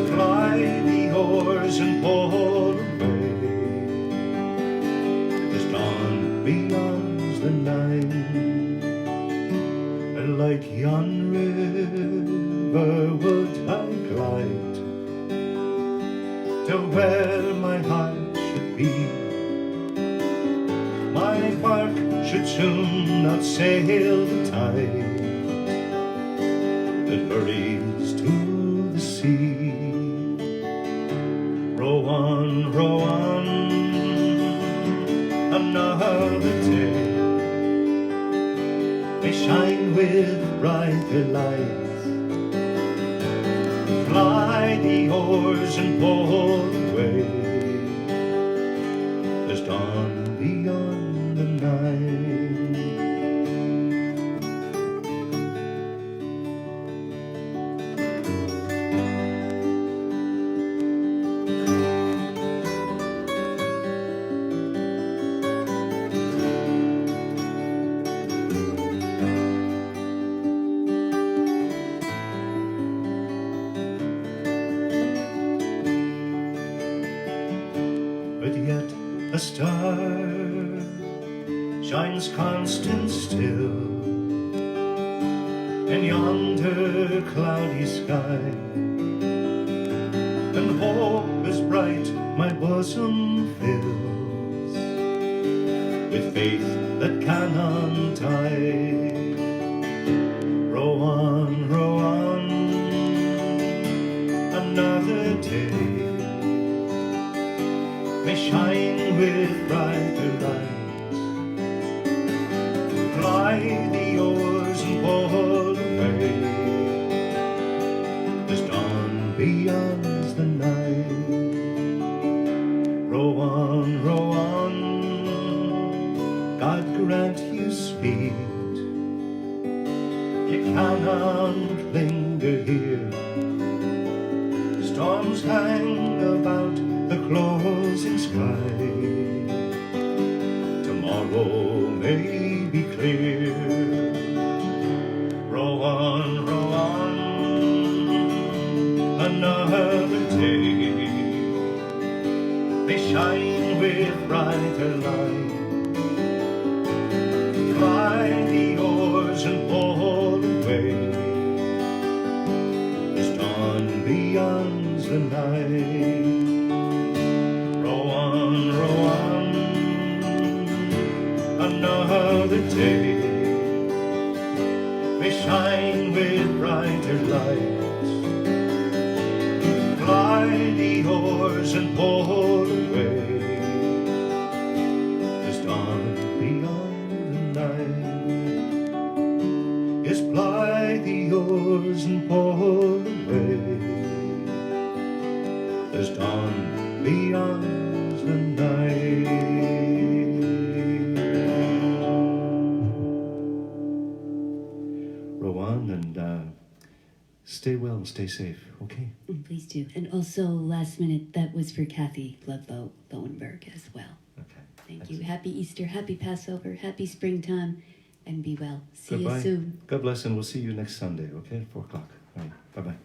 Ply the oars and pull away, as dawn beyond the night. And like yon river would I glide to where my heart should be. My bark should soon outsail the tide that hurries to the sea. Row on, another day may shine with brighter lights. Ply the oars and pull away, there's dawn beyond the night. But yet a star shines constant still in yonder cloudy sky, and hope is bright my bosom fills with faith that can untie. Row on, another day may shine with brighter light. Ply the oars and pull away, as dawn beyond the night. Row on, God grant you speed. You cannot linger here. Storms hang about the closing sky. Tomorrow may be clear. Row on, another day may shine with brighter light. Ply the oars and pull away, as dawn beyond the night. Row on, another day may shine with brighter light. Ply the oars and pull away, as dawn beyond the night. Yes, ply the oars and pull away, as dawn beyond the night. Row on and stay well and stay safe, okay? Please do. And also, last minute, that was for Kathy Ludlow Lowenberg as well. Okay. Thank you. Happy Easter, happy Passover, happy springtime, and be well. See Goodbye. you soon. God bless, and we'll see you next Sunday, okay? At 4 o'clock. All right. Bye-bye.